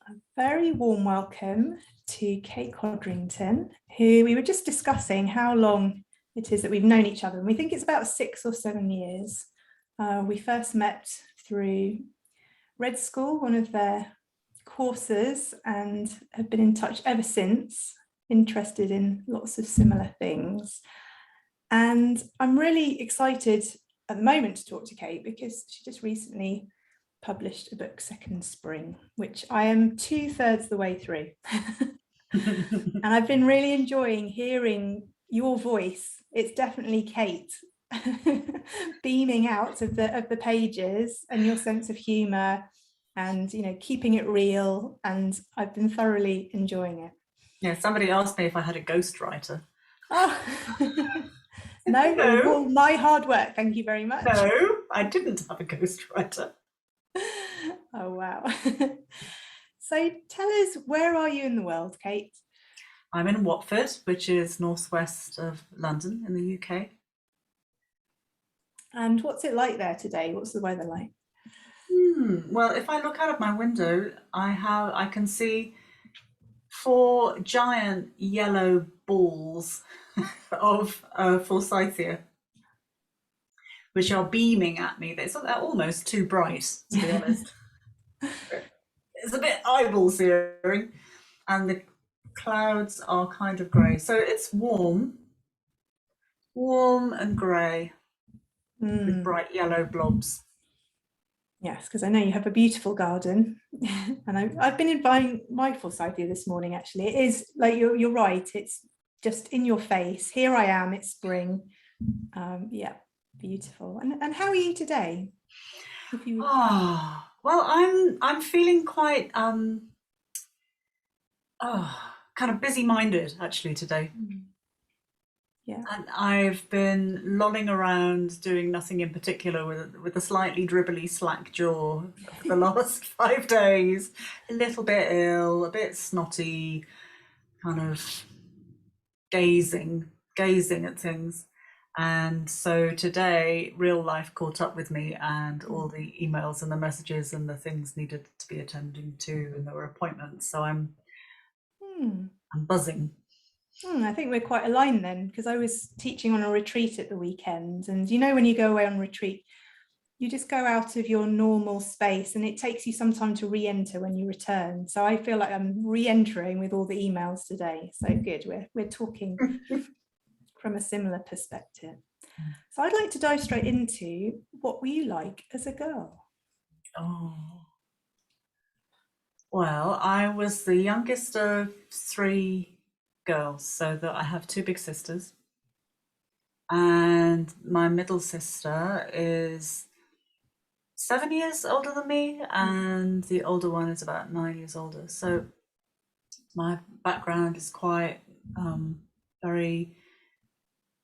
A very warm welcome to Kate Codrington, who we were just discussing how long it is that we've known each other. And we think it's about 6 or 7 years. We first met through Red School, one of their courses, and have been in touch ever since, interested in lots of similar things. And I'm really excited at the moment to talk to Kate because she just recently published a book, Second Spring, which I am 2/3 the way through. And I've been really enjoying hearing your voice. It's definitely Kate beaming out of the pages, and your sense of humor and keeping it real, and I've been thoroughly enjoying it. Yeah, somebody asked me if I had a ghostwriter. Oh. No, it was all my hard work. Thank you very much. No, I didn't have a ghostwriter. Oh, wow. So tell us, where are you in the world, Kate? I'm in Watford, which is northwest of London in the UK. And what's it like there today? What's the weather like? Well, if I look out of my window, I can see 4 giant yellow balls of forsythia, which are beaming at me. They're almost too bright, to be honest. It's a bit eyeball searing, and the clouds are kind of grey. So it's warm and grey with bright yellow blobs. Yes, because I know you have a beautiful garden. And I've been buying my forsythia this morning, actually. It is, like, you're right, it's just in your face. Here I am, it's spring. Yeah, beautiful. And how are you today? Well, I'm feeling quite kind of busy-minded actually today. Yeah. And I've been lolling around doing nothing in particular with a slightly dribbly slack jaw for the last 5 days, a little bit ill, a bit snotty, kind of gazing at things. And so today real life caught up with me, and all the emails and the messages and the things needed to be attending to, and there were appointments. So I'm buzzing. I think we're quite aligned then, because I was teaching on a retreat at the weekend, and when you go away on retreat, you just go out of your normal space, and it takes you some time to re-enter when you return. So I feel like I'm re-entering with all the emails today. So good, we're talking from a similar perspective. So I'd like to dive straight into, what were you like as a girl? Well, I was the youngest of 3 girls, so that I have 2 big sisters, and my middle sister is 7 years older than me, and the older one is about 9 years older. So my background is quite very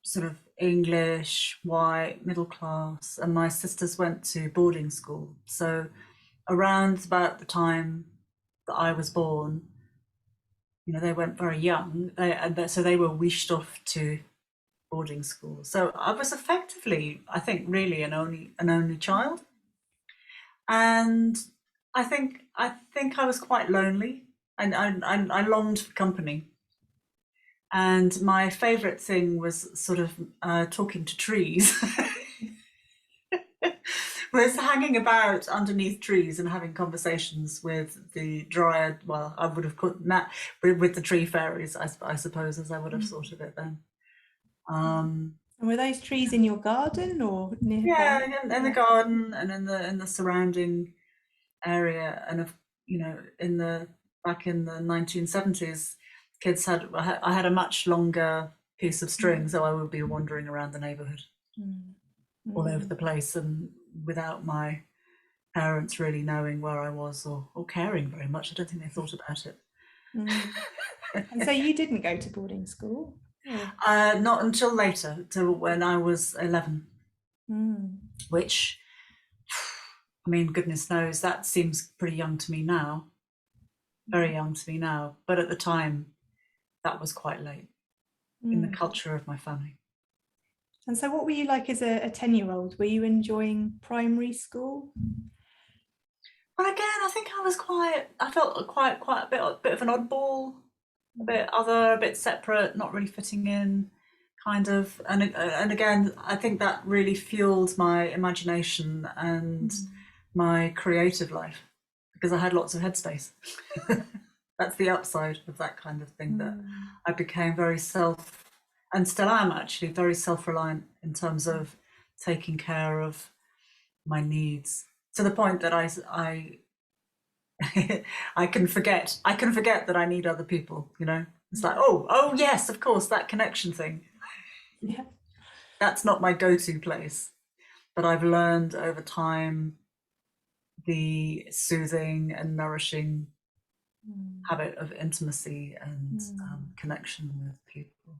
sort of English, white, middle class, and my sisters went to boarding school. So around about the time that I was born, they went very young, so they were wished off to boarding school. So I was effectively, I think, really an only child, and I think I was quite lonely, and I longed for company. And my favourite thing was sort of talking to trees. Was hanging about underneath trees and having conversations with the dryad. Well, I would have put that with the tree fairies, I suppose, as I would have thought of it then. And were those trees in your garden or nearby? Yeah, in the garden and in the surrounding area, and back in the 1970s, I had a much longer piece of string, so I would be wandering around the neighbourhood, all over the place, and without my parents really knowing where I was or caring very much. I don't think they thought about it. And so you didn't go to boarding school? Not until later, till when I was 11, which, I mean, goodness knows, that seems pretty young to me now, very young to me now, but at the time that was quite late in the culture of my family. And so what were you like as a 10-year-old? Were you enjoying primary school? But again, I think I felt quite a bit of an oddball, a bit other, a bit separate, not really fitting in, kind of. And again, I think that really fueled my imagination and my creative life, because I had lots of headspace. That's the upside of that kind of thing, that I became and still am actually very self-reliant in terms of taking care of my needs, to the point that I I can forget that I need other people, you know. It's like, oh yes, of course, that connection thing. Yeah. That's not my go-to place, but I've learned over time the soothing and nourishing habit of intimacy and connection with people.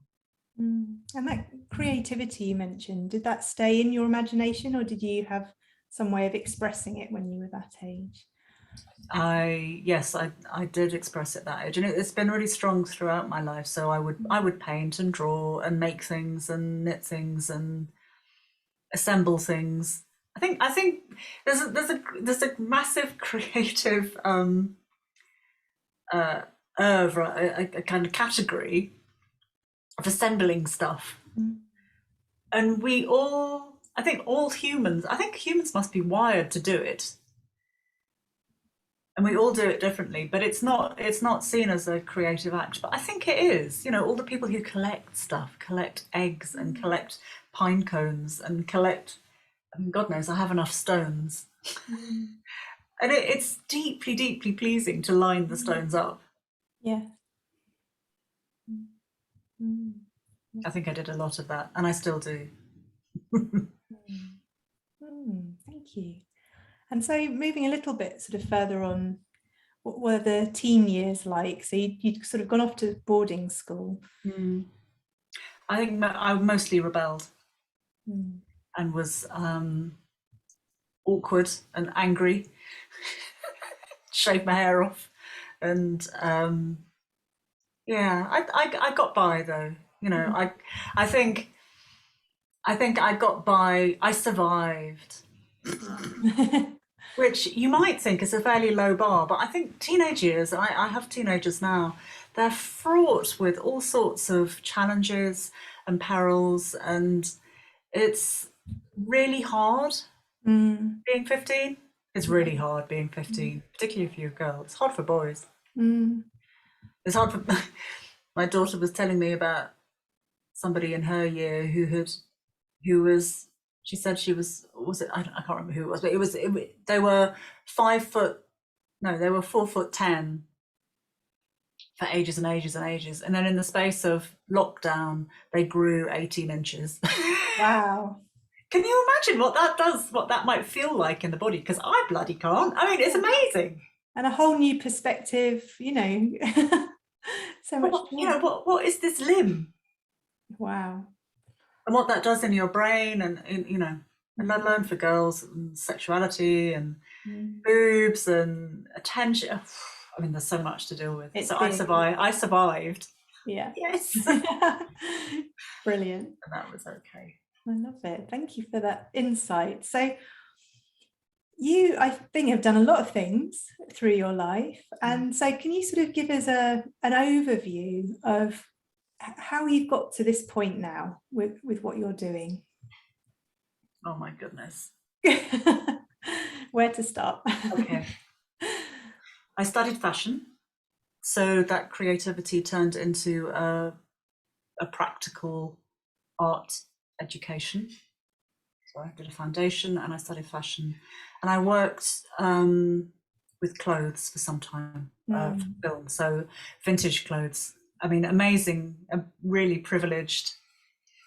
And that creativity you mentioned, did that stay in your imagination, or did you have some way of expressing it when you were that age? Yes, I did express it that age, and it's been really strong throughout my life. So I would paint and draw and make things and knit things and assemble things. I think there's a massive creative oeuvre, a kind of category of assembling stuff, and I think humans must be wired to do it. And we all do it differently, but it's not seen as a creative act. But I think it is. You know, all the people who collect stuff, collect eggs and collect pine cones and collect, God knows, I have enough stones. And it's deeply, deeply pleasing to line the stones up. Yeah. I think I did a lot of that, and I still do. Thank you. And so moving a little bit sort of further on, what were the teen years like? So you'd sort of gone off to boarding school. I think I mostly rebelled and was awkward and angry, shaved my hair off, and yeah, I got by though. You know, I think I got by. I survived. Which you might think is a fairly low bar, but I think teenage years, I have teenagers now, they're fraught with all sorts of challenges and perils, and it's really hard being 15. It's really hard being 15, particularly if you're a girl. It's hard for boys. It's hard for my daughter was telling me about somebody in her year who was, she said she was it, I can't remember who it was, but they were 4'10" for ages and ages and ages, and then in the space of lockdown they grew 18 inches. Wow. Can you imagine what that does, what that might feel like in the body? Because I bloody can't. I mean, it's amazing. And a whole new perspective, you know. So much. You know, what is this limb? Wow. And what that does in your brain, and you know, and let alone for girls, and sexuality and boobs and attention. I mean, there's so much to deal with. So I survived. Yeah. Yes. Brilliant. And that was okay. I love it. Thank you for that insight. So you, I think, have done a lot of things through your life. And so can you sort of give us an overview of how you've got to this point now with what you're doing? Oh my goodness. Where to start? Okay. I studied fashion, so that creativity turned into a practical art education. So I did a foundation and I studied fashion, and I worked with clothes for some time, for film, so vintage clothes. I mean, amazing, really privileged,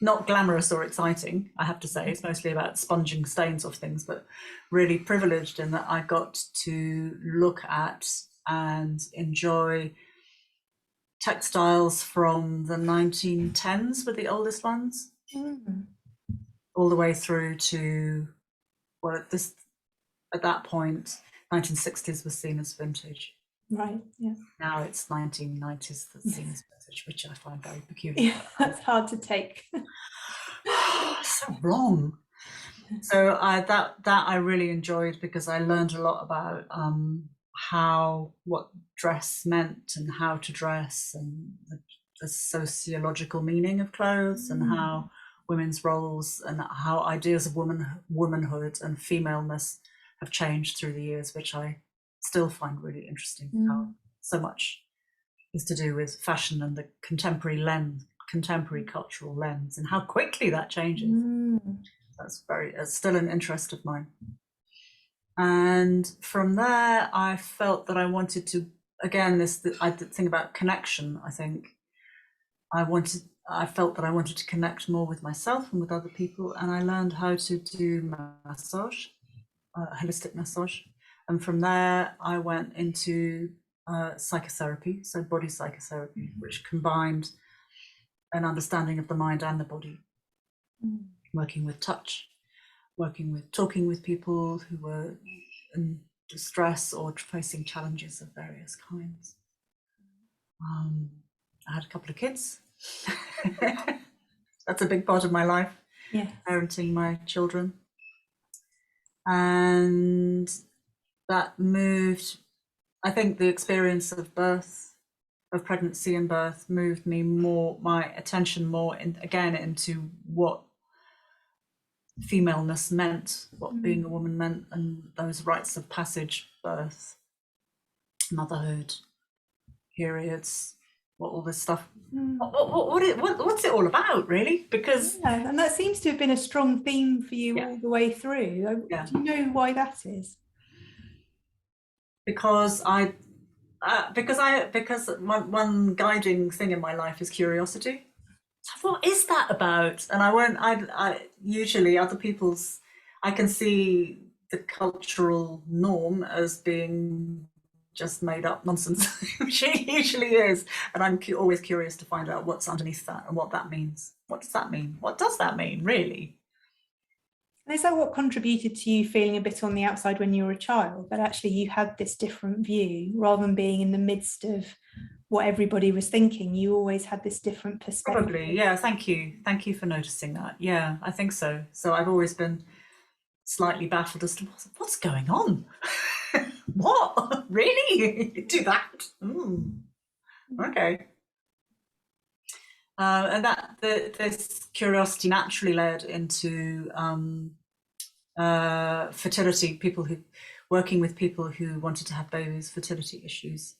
not glamorous or exciting, I have to say. It's mostly about sponging stains off things, but really privileged in that I got to look at and enjoy textiles from the 1910s, were the oldest ones, all the way through to, well, at that point, 1960s was seen as vintage. Right, yeah. Now it's 1990s that's seen as vintage, which I find very peculiar. Yeah, that's hard to take. So wrong. So that I really enjoyed, because I learned a lot about what dress meant and how to dress, and the sociological meaning of clothes, and how women's roles and how ideas of womanhood and femaleness have changed through the years, which I still find really interesting. How so much is to do with fashion and the contemporary cultural lens, and how quickly that changes. That's still an interest of mine. And from there, I felt that I wanted to, again, I think about connection. I felt that I wanted to connect more with myself and with other people, and I learned how to do massage, holistic massage. And from there, I went into psychotherapy, so body psychotherapy, which combined an understanding of the mind and the body, working with touch, talking with people who were in distress or facing challenges of various kinds. I had a couple of kids. That's a big part of my life, parenting my children. And that moved, I think the experience of birth, of pregnancy and birth, moved me more, my attention more into what femaleness meant, what being a woman meant, and those rites of passage, birth, motherhood, periods, what all this stuff, what's it all about, really? Because and that seems to have been a strong theme for you all the way through. Do you know why that is? Because one guiding thing in my life is curiosity. So what is that about? And I usually other people's, I can see the cultural norm as being just made up nonsense, which it usually is. And I'm always curious to find out what's underneath that and what that means. What does that mean? What does that mean, really? And is that what contributed to you feeling a bit on the outside when you were a child, that actually you had this different view rather than being in the midst of what everybody was thinking? You always had this different perspective. Probably, yeah. Thank you for noticing that. Yeah, I think so. So I've always been slightly baffled as to what's going on. What? Really? You do that? Okay. And this curiosity naturally led into fertility, working with people who wanted to have babies, fertility issues,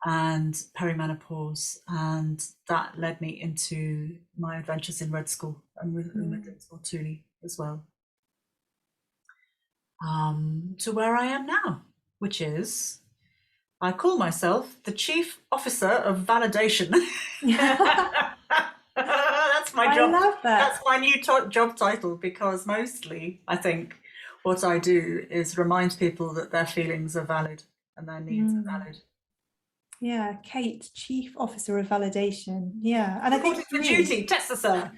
and perimenopause, and that led me into my adventures in Red School and with Tuli as well, to where I am now, which is, I call myself the Chief Officer of Validation. That's my job. I love that. That's my new job title, because mostly I think what I do is remind people that their feelings are valid and their needs are valid. Yeah, Kate, Chief Officer of Validation. Yeah, and I think for duty, Tessa, sir,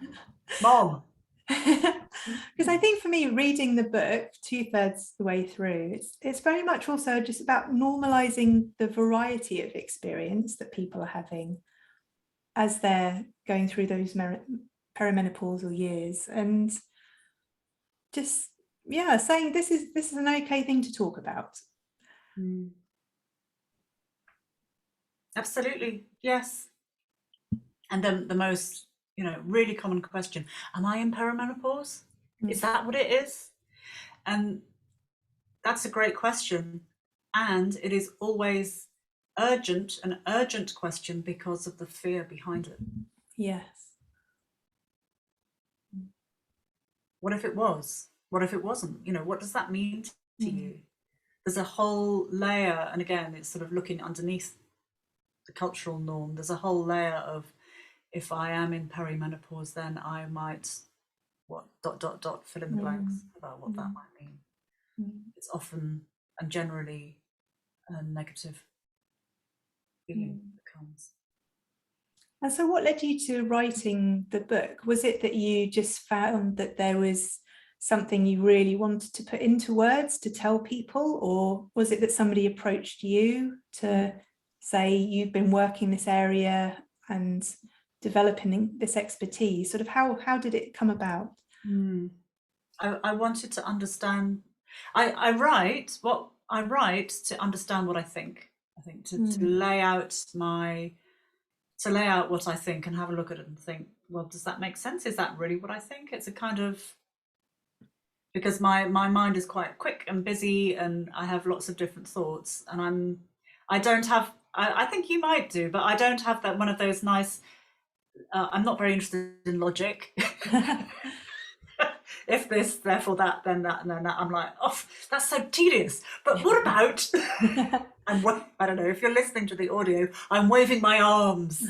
Mom. Because I think for me, reading the book 2/3 the way through, it's very much also just about normalizing the variety of experience that people are having as they're going through those perimenopausal years, and just saying this is an okay thing to talk about. Absolutely, yes. And then the most, really common question: am I in perimenopause? Is that what it is? And that's a great question, and it is always an urgent question, because of the fear behind it. Yes. What if it was? What if it wasn't? What does that mean to you? There's a whole layer, and again, it's sort of looking underneath the cultural norm. There's a whole layer of, if I am in perimenopause, then I might fill in the blanks about what that might mean. It's often and generally a negative feeling that comes. And so what led you to writing the book? Was it that you just found that there was something you really wanted to put into words to tell people, or was it that somebody approached you to say you've been working this area and developing this expertise? Sort of how did it come about? I wanted to understand. I write to understand what I think. I think to lay out what I think and have a look at it and think, well, does that make sense? Is that really what I think? It's a kind of, because my mind is quite quick and busy and I have lots of different thoughts, and I don't have, I think you might do, but I don't have that one of those nice, I'm not very interested in logic. If this, therefore that, then that, and then that. I'm like, oh, that's so tedious. But what about? I don't know, if you're listening to the audio, I'm waving my arms.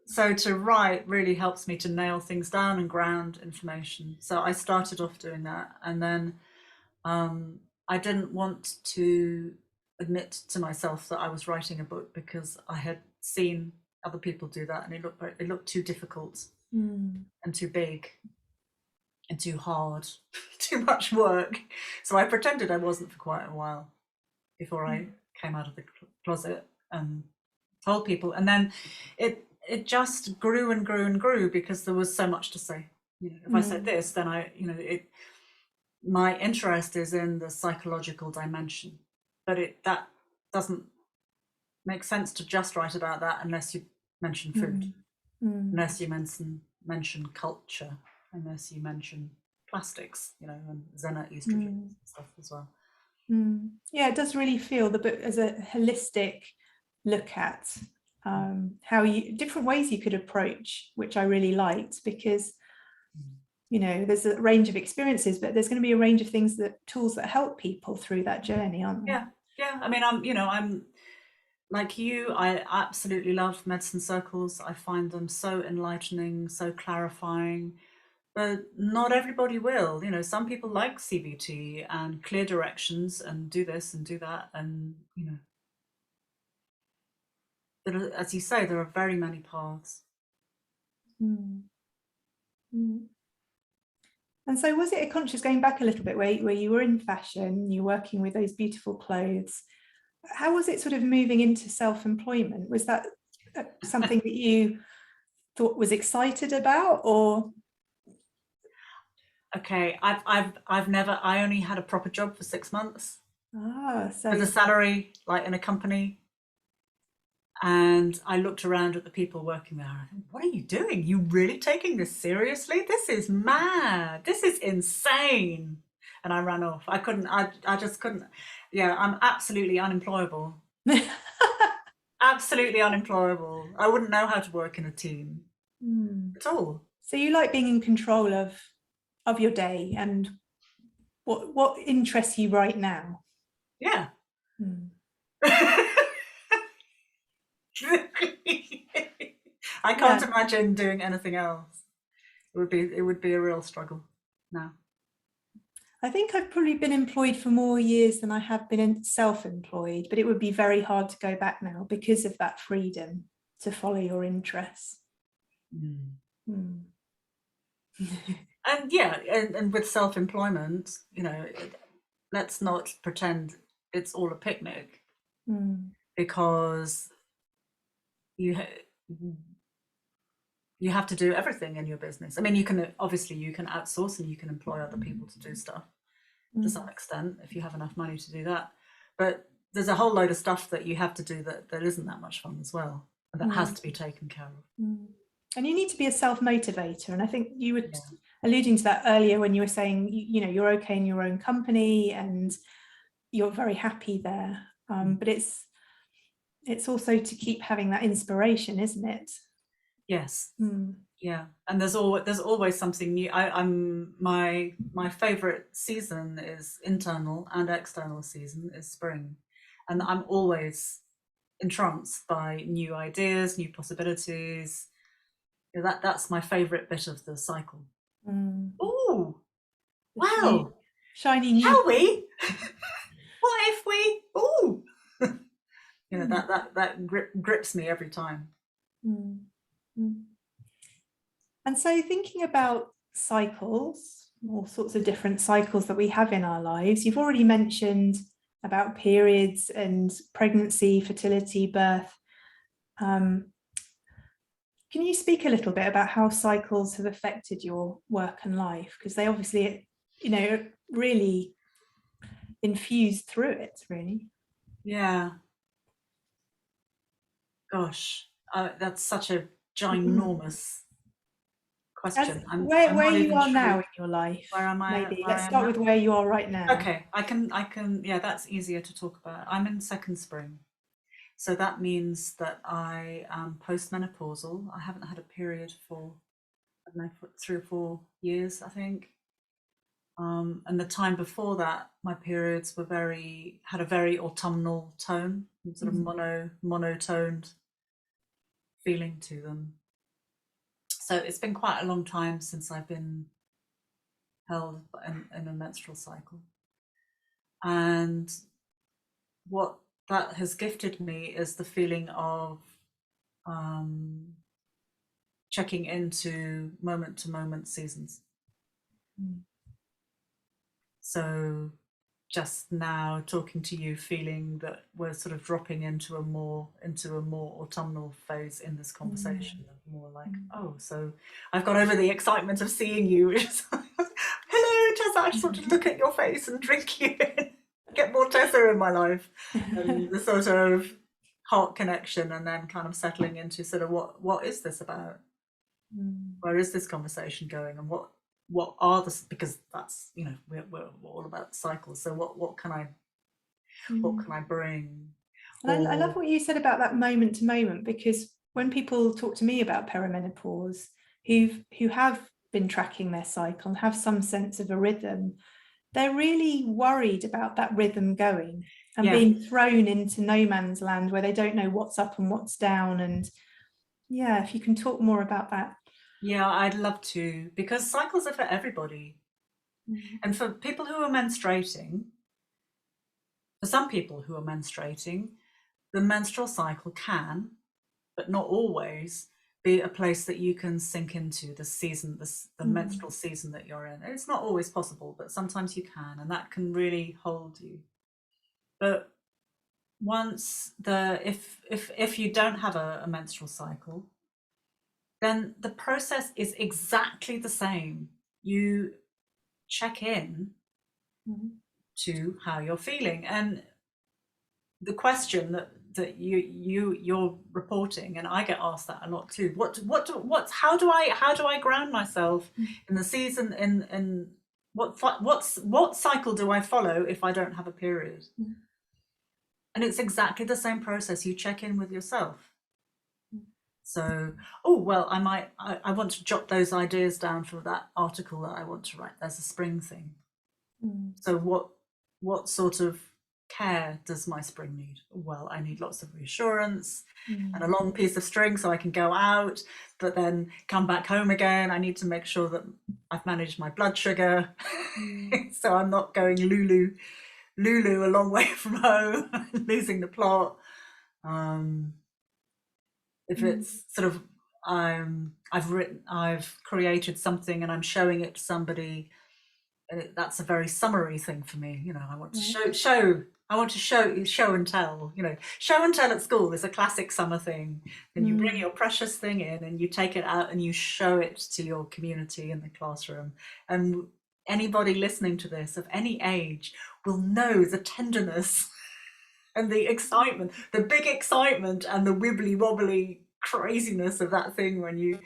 So to write really helps me to nail things down and ground information. So I started off doing that, and then I didn't want to admit to myself that I was writing a book because I had seen other people do that, and it looked too difficult and too big and too hard, too much work. So I pretended I wasn't for quite a while before I came out of the closet and told people. And then it just grew and grew and grew because there was so much to say. If I said this, then my interest is in the psychological dimension, but that doesn't make sense to just write about that unless you mention food, unless you mention culture, unless you mention plastics, and xena estrogen and stuff as well. Yeah, it does really feel the book as a holistic look at how different ways you could approach, which I really liked, because there's a range of experiences, but there's going to be a range of tools that help people through that journey, aren't there? Yeah. I mean, I'm like you. I absolutely love medicine circles. I find them so enlightening, so clarifying. But not everybody will. Some people like CBT and clear directions and do this and do that, and as you say, there are very many paths. And so was it a conscious, going back a little bit, where you were in fashion, you're working with those beautiful clothes, how was it sort of moving into self-employment? Was that something that you thought was excited about, or? Okay, I only had a proper job for 6 months. So with a salary, like in a company. And I looked around at the people working there. I thought, what are you doing? You really taking this seriously? This is mad. This is insane. And I ran off. I just couldn't. Yeah, I'm absolutely unemployable. Absolutely unemployable. I wouldn't know how to work in a team at all. So you like being in control of your day, and what interests you right now? Yeah. I can't imagine doing anything else. It would be a real struggle now. I think I've probably been employed for more years than I have been self-employed, but it would be very hard to go back now because of that freedom to follow your interests. And with self-employment, let's not pretend it's all a picnic, because you have to do everything in your business. I mean, you can outsource and you can employ other people to do stuff to some extent if you have enough money to do that. But there's a whole load of stuff that you have to do that isn't that much fun as well, and that has to be taken care of. And you need to be a self-motivator. And I think you were alluding to that earlier when you were saying, you're okay in your own company and you're very happy there. But it's also to keep having that inspiration, isn't it? Yes. Yeah. And there's always something new. My favorite season is internal, and external season is spring. And I'm always entranced by new ideas, new possibilities. That's my favorite bit of the cycle. Oh, wow. Shiny new. Shall we? What if we? Oh, that grips me every time. And so thinking about cycles, all sorts of different cycles that we have in our lives, you've already mentioned about periods and pregnancy, fertility, birth. Can you speak a little bit about how cycles have affected your work and life? Because they obviously, really infused through it, really. Yeah. Gosh, that's such a ginormous question. I'm Where not you even are sure. now in your life, Where am I? maybe. Where Let's I am start now? with where you are right now. Okay, I can. Yeah, that's easier to talk about. I'm in second spring, so that means that I am postmenopausal. I haven't had a period for, I don't know, for 3 or 4 years, I think. And the time before that, my periods had a very autumnal tone, sort of monotoned feeling to them. So it's been quite a long time since I've been held in a menstrual cycle. And what that has gifted me is the feeling of checking into moment to moment seasons. So just now talking to you, feeling that we're sort of dropping into a more autumnal phase in this conversation. More like, oh, so I've got over the excitement of seeing you. Hello, Tessa, I just want to look at your face and drink you in, get more Tessa in my life. And the sort of heart connection, and then kind of settling into sort of what is this about? Where is this conversation going, and what are the, because that's, we're all about cycles, so what can I bring? And I love what you said about that moment to moment, because when people talk to me about perimenopause, who have been tracking their cycle and have some sense of a rhythm, they're really worried about that rhythm going and being thrown into no man's land where they don't know what's up and what's down. And yeah, if you can talk more about that. Yeah, I'd love to, because cycles are for everybody. And for people who are menstruating, for some people who are menstruating, the menstrual cycle can, but not always, be a place that you can sink into the season, the menstrual season that you're in. It's not always possible, but sometimes you can, and that can really hold you. But once if you don't have a menstrual cycle, then the process is exactly the same. You check in to how you're feeling, and the question that you're reporting, and I get asked that a lot too. How do I ground myself in the season, in what cycle do I follow if I don't have a period? And it's exactly the same process. You check in with yourself. So, oh, well, I want to jot those ideas down for that article that I want to write. There's a spring thing. So what sort of care does my spring need? Well, I need lots of reassurance and a long piece of string so I can go out, but then come back home again. I need to make sure that I've managed my blood sugar so I'm not going Lulu a long way from home, losing the plot. If it's sort of I've created something and I'm showing it to somebody, that's a very summary thing for me. I want to show and tell. Show and tell at school is a classic summer thing. And you bring your precious thing in and you take it out and you show it to your community in the classroom. And anybody listening to this of any age will know the tenderness and the excitement, the big excitement and the wibbly wobbly craziness of that thing when you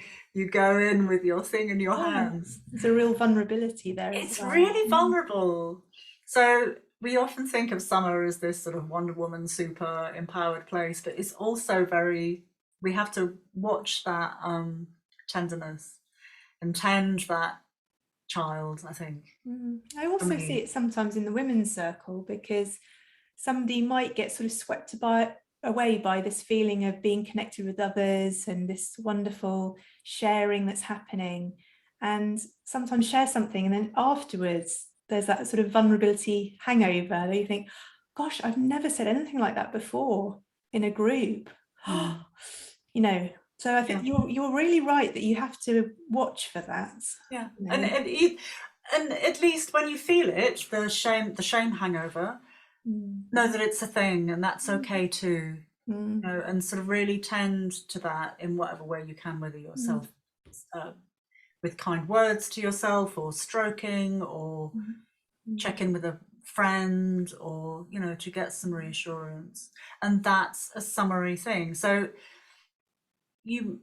go in with your thing in your hands. There's a real vulnerability there. It's really vulnerable. So we often think of summer as this sort of Wonder Woman super empowered place, but it's also we have to watch that tenderness and tend that child, I think. I also see it sometimes in the women's circle, because somebody might get sort of swept away by this feeling of being connected with others and this wonderful sharing that's happening, and sometimes share something and then afterwards there's that sort of vulnerability hangover that you think, gosh, I've never said anything like that before in a group. So I think you're really right that you have to watch for that. And at least when you feel it, the shame hangover, know that it's a thing, and that's okay too. Mm. and sort of really tend to that in whatever way you can, whether yourself with kind words to yourself, or stroking, or check in with a friend, or to get some reassurance. And that's a summary thing. So you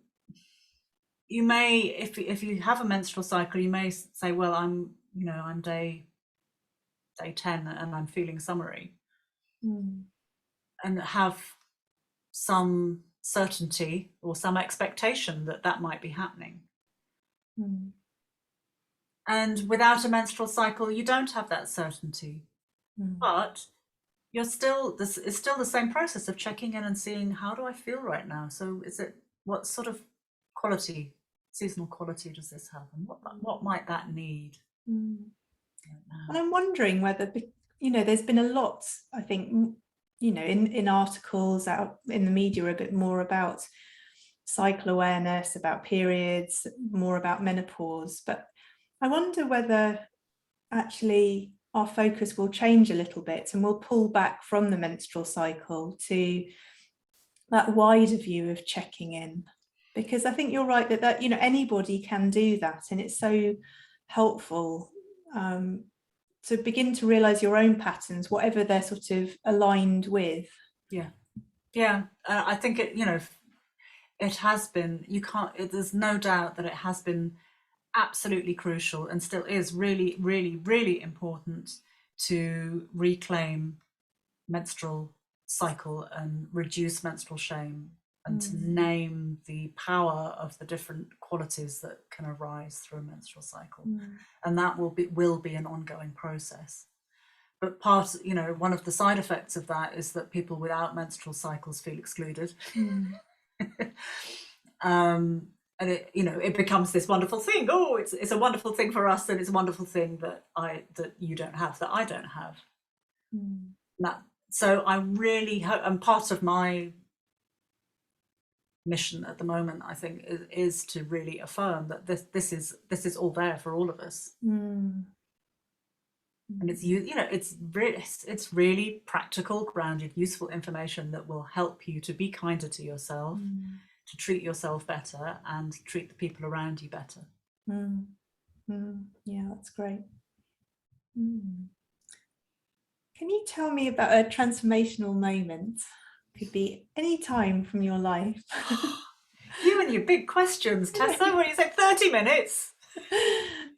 may, if you have a menstrual cycle, you may say, well, I'm day 10 and I'm feeling summary, and have some certainty or some expectation that that might be happening. And without a menstrual cycle, you don't have that certainty. But it's still the same process of checking in and seeing, how do I feel right now? So what sort of quality, seasonal quality, does this have, and what might that need? And I'm wondering whether, there's been a lot, I think, in articles out in the media a bit more about cycle awareness, about periods, more about menopause. But I wonder whether actually our focus will change a little bit, and we'll pull back from the menstrual cycle to that wider view of checking in. Because I think you're right that anybody can do that, and it's so helpful to begin to realize your own patterns, whatever they're sort of aligned with. I think it has been, there's no doubt that it has been absolutely crucial, and still is really, really, really important, to reclaim menstrual cycle and reduce menstrual shame, and to name the power of the different qualities that can arise through a menstrual cycle. And that will be an ongoing process. But one of the side effects of that is that people without menstrual cycles feel excluded. And it becomes this wonderful thing. Oh, it's a wonderful thing for us, and it's a wonderful thing that you don't have, that I don't have. So I really hope, and part of my mission at the moment, I think, is to really affirm that this is all there for all of us. And it's really practical, grounded, useful information that will help you to be kinder to yourself, to treat yourself better, and treat the people around you better. Yeah, that's great. Can you tell me about a transformational moment? Could be any time from your life. You and your big questions, Tessa. What do you say, 30 minutes?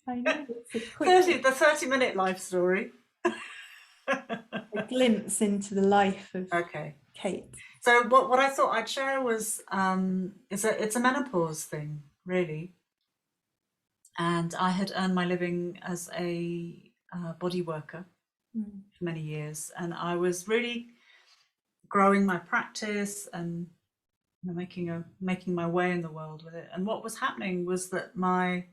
I know, it's a quick... the 30-minute life story. A glimpse into the life of Kate. So what I thought I'd share was it's a menopause thing, really. And I had earned my living as a body worker for many years, and I was really growing my practice and making my way in the world with it. And what was happening was that my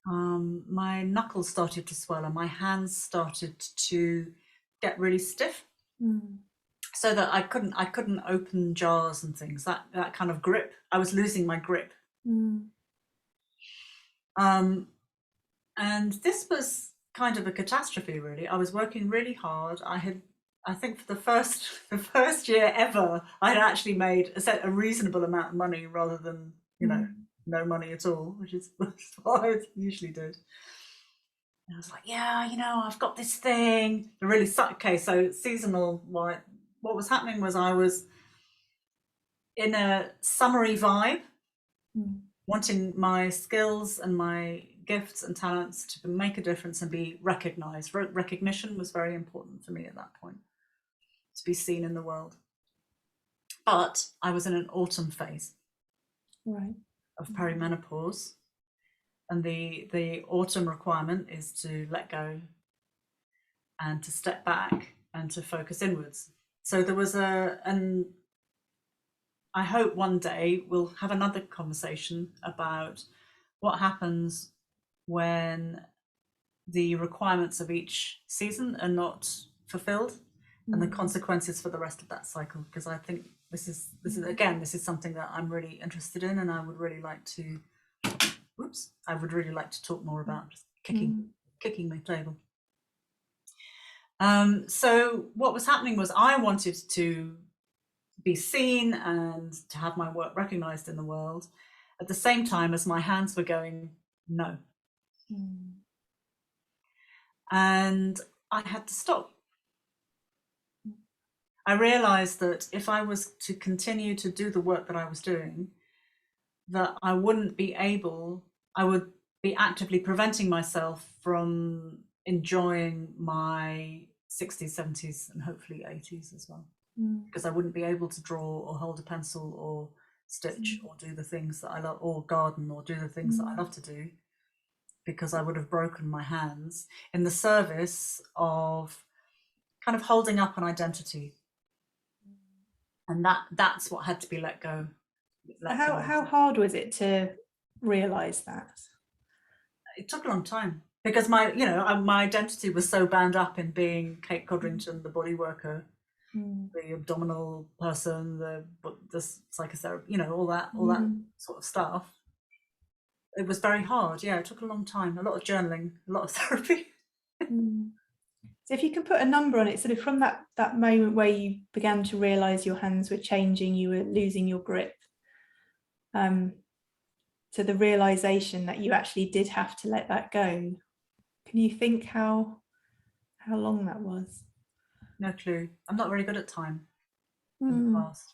knuckles started to swell, and my hands started to get really stiff, so that I couldn't open jars and things. That kind of grip, I was losing my grip. And this was kind of a catastrophe, really. I was working really hard. I think for the first year ever, I had actually made a reasonable amount of money, rather than no money at all, which is what I usually did. And I was like, I've got this thing. So seasonal. What was happening was I was in a summery vibe, wanting my skills and my gifts and talents to make a difference and be recognized. Recognition was very important for me at that point, to be seen in the world. But I was in an autumn phase of perimenopause, and the autumn requirement is to let go and to step back and to focus inwards. So there was and I hope one day we'll have another conversation about what happens when the requirements of each season are not fulfilled, and the consequences for the rest of that cycle. Because I think this is something that I'm really interested in, and I would really like to talk more about. Just kicking my table. So what was happening was I wanted to be seen and to have my work recognized in the world, at the same time as my hands were going, no. And I had to stop. I realized that if I was to continue to do the work that I was doing, that I would be actively preventing myself from enjoying my 60s, 70s, and hopefully 80s as well. Because I wouldn't be able to draw or hold a pencil or stitch or do the things that I love, or garden or do the things that I love to do, because I would have broken my hands in the service of kind of holding up an identity. And that's what had to be let go. How hard was it to realize that? It took a long time, because my identity was so bound up in being Kate Codrington, the body worker, the abdominal person, the psychotherapy, all that sort of stuff. It was very hard. Yeah, it took a long time. A lot of journaling, a lot of therapy. So if you can put a number on it, sort of from that moment where you began to realize your hands were changing, you were losing your grip, to the realization that you actually did have to let that go. Can you think how long that was? No clue. I'm not very good at time in the past.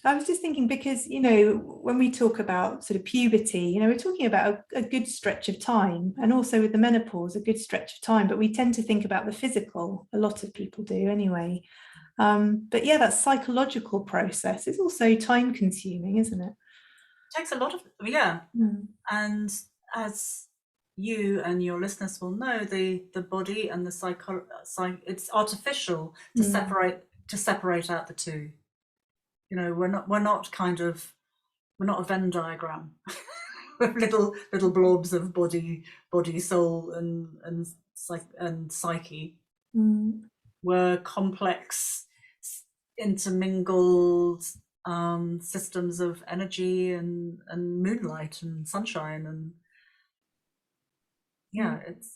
I was just thinking, because, when we talk about sort of puberty, we're talking about a good stretch of time, and also with the menopause, a good stretch of time, but we tend to think about the physical. A lot of people do anyway. But yeah, that psychological process is also time consuming, isn't it? It takes a lot of, and as you and your listeners will know, the body and the it's artificial to separate out the two. We're not a Venn diagram with little blobs of body, soul, and psyche. We're complex, intermingled systems of energy and moonlight and sunshine, and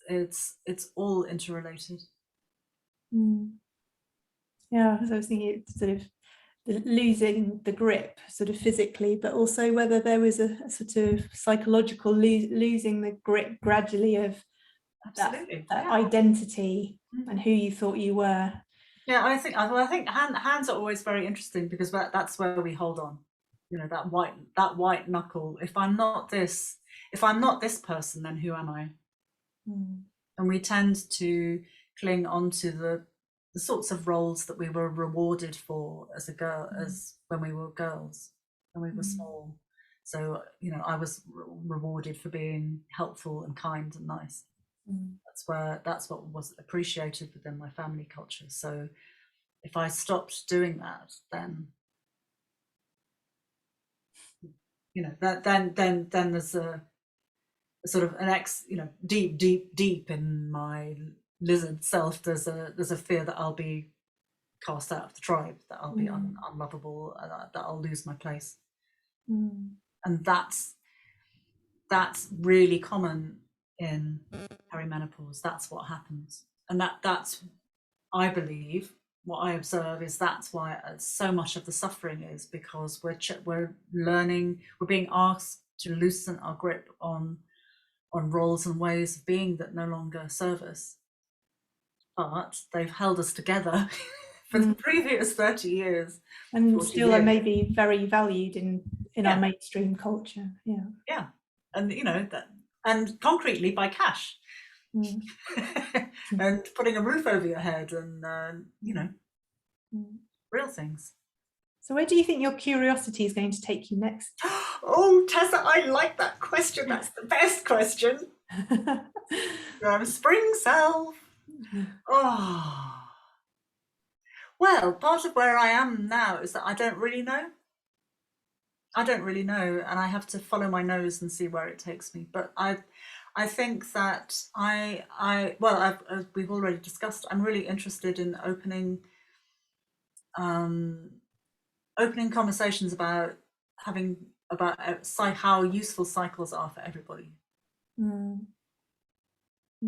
it's all interrelated. Yeah, so I was thinking it's sort of losing the grip sort of physically, but also whether there was a sort of psychological losing the grip gradually of that identity and who you thought you were. Yeah, I think hands are always very interesting, because that's where we hold on. That white knuckle. If I'm not this person, then who am I? And we tend to cling onto the sorts of roles that we were rewarded for as a girl, as when we were girls, when we were small. So I was rewarded for being helpful and kind and nice. That's what was appreciated within my family culture. So if I stopped doing that, then then there's a sort of deep in my lizard self, there's a fear that I'll be cast out of the tribe, that I'll be unlovable, that I'll lose my place. And that's really common in perimenopause. That's what happens, and that's I believe, what I observe is that's why so much of the suffering is, because we're learning, we're being asked to loosen our grip on roles and ways of being that no longer serve us, but they've held us together for the previous 30 years, and still are maybe very valued in our mainstream culture. And and concretely by cash. And putting a roof over your head, and real things. So where do you think your curiosity is going to take you next? Oh, Tessa, I like that question. That's the best question. Spring self. Oh. Well, part of where I am now is that I don't really know. And I have to follow my nose and see where it takes me. But I think that we've already discussed, I'm really interested in opening conversations about how useful cycles are for everybody.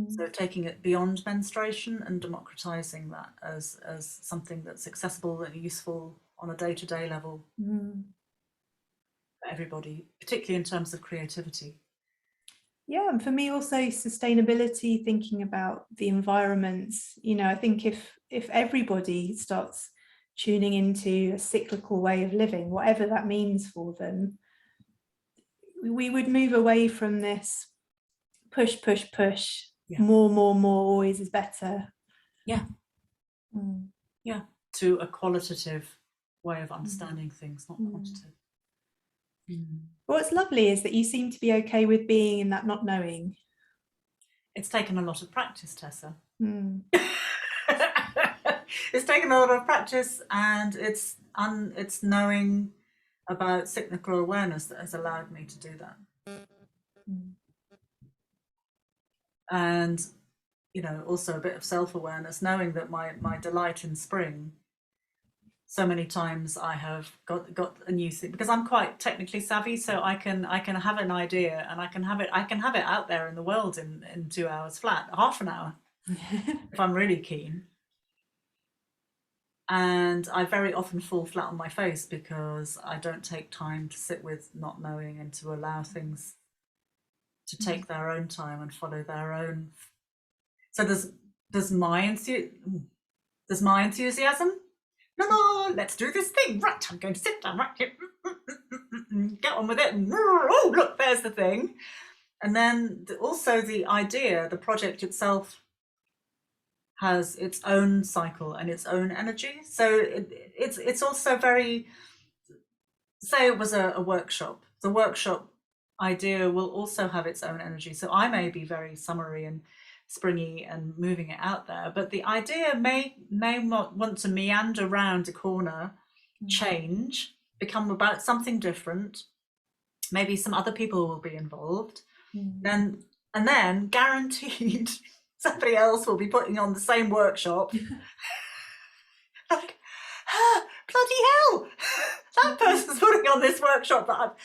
So taking it beyond menstruation and democratizing that as something that's accessible and useful on a day-to-day level for everybody, particularly in terms of creativity. Yeah, and for me also sustainability, thinking about the environment. I think if everybody starts tuning into a cyclical way of living, whatever that means for them, we would move away from this push, more, always is better. Yeah. Yeah, to a qualitative way of understanding things, not quantitative. What's lovely is that you seem to be okay with being in that not knowing. It's taken a lot of practice, Tessa. It's taken a lot of practice, and it's knowing about cyclical awareness that has allowed me to do that. And also a bit of self-awareness, knowing that my delight in spring, so many times I have got a new thing, because I'm quite technically savvy, so I can have an idea and I can have it out there in the world in 2 hours flat, half an hour if I'm really keen. And I very often fall flat on my face because I don't take time to sit with not knowing and to allow things to take their own time and follow their own. So there's my enthusiasm. No, let's do this thing. Right, I'm going to sit down right here. Get on with it. Oh, look, there's the thing. And then also the idea, the project itself has its own cycle and its own energy. So it's also very, say it was a workshop. The workshop idea will also have its own energy. So I may be very summery and springy and moving it out there, but the idea may want to meander around a corner, change, become about something different. Maybe some other people will be involved. And then guaranteed somebody else will be putting on the same workshop. Like, bloody hell, that person's putting on this workshop that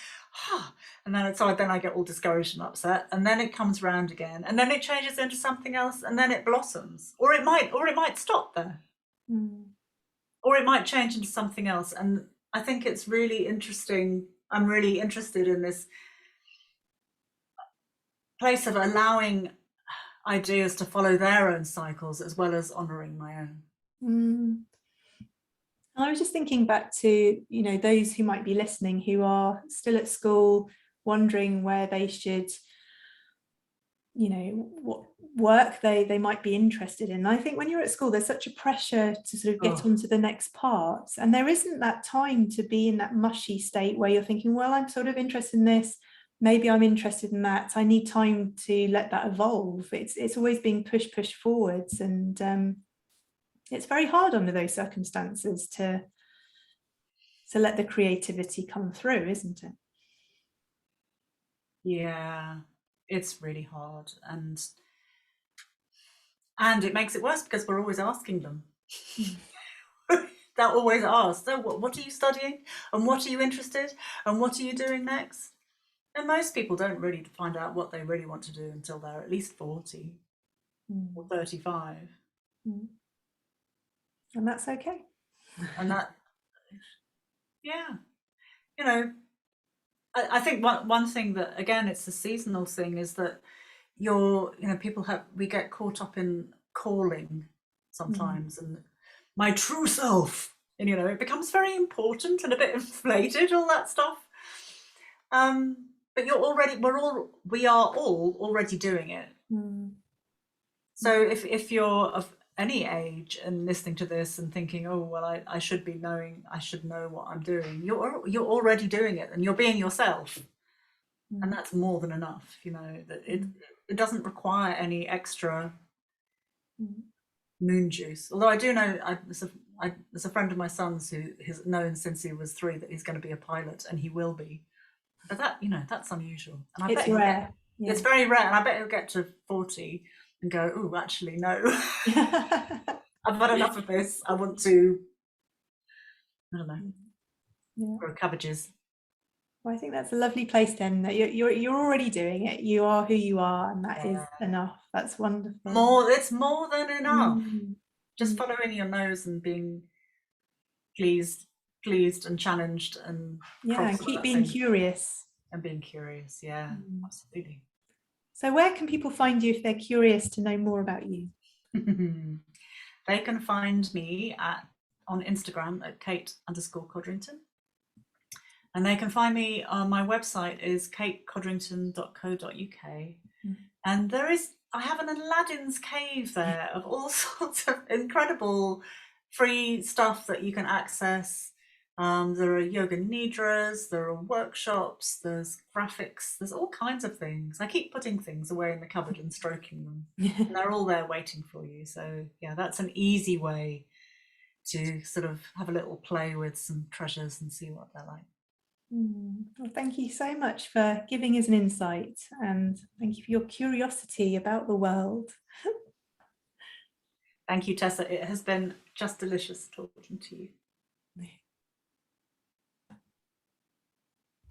and then I get all discouraged and upset, and then it comes round again, and then it changes into something else, and then it blossoms, or it might stop there, or it might change into something else. And I think it's really interesting. I'm really interested in this place of allowing ideas to follow their own cycles as well as honouring my own. I was just thinking back to, those who might be listening who are still at school, wondering where they should, what work they might be interested in. I think when you're at school, there's such a pressure to sort of get onto the next part, and there isn't that time to be in that mushy state where you're thinking, well, I'm sort of interested in this, maybe I'm interested in that. I need time to let that evolve. It's always being pushed forwards, and it's very hard under those circumstances to let the creativity come through, isn't it? Yeah, it's really hard, and it makes it worse because we're always asking them. They're always asked, so what are you studying, and what are you interested, and what are you doing next? And most people don't really find out what they really want to do until they're at least 40 or 35. And that's okay. And that, I think one thing that, again, it's a seasonal thing, is that we get caught up in calling sometimes, and my true self, and it becomes very important and a bit inflated, all that stuff. But we are all already doing it. So if you're of any age and listening to this and thinking, oh well, I should know what I'm doing, you're already doing it, and you're being yourself, and that's more than enough. That it doesn't require any extra moon juice. Although I do know, there's a friend of my son's who has known since he was 3 that he's going to be a pilot, and he will be. But that's unusual. And it's rare. It's very rare, and I bet he'll get to 40 and go, oh, actually, no. I've had enough of this. I want to, I don't know, grow cabbages. Well, I think that's a lovely place then, that you're already doing it. You are who you are, and that is enough. That's wonderful. It's more than enough. Just following your nose and being pleased pleased and challenged and Yeah, and keep being curious. And being curious, yeah, absolutely. So where can people find you if they're curious to know more about you? They can find me on Instagram at Kate_Codrington. And they can find me on my website is katecodrington.co.uk. And I have an Aladdin's cave there of all sorts of incredible free stuff that you can access. There are Yoga Nidras, there are workshops, there's graphics, there's all kinds of things. I keep putting things away in the cupboard and stroking them. And they're all there waiting for you. So yeah, that's an easy way to sort of have a little play with some treasures and see what they're like. Well, thank you so much for giving us an insight, and thank you for your curiosity about the world. Thank you, Tessa. It has been just delicious talking to you.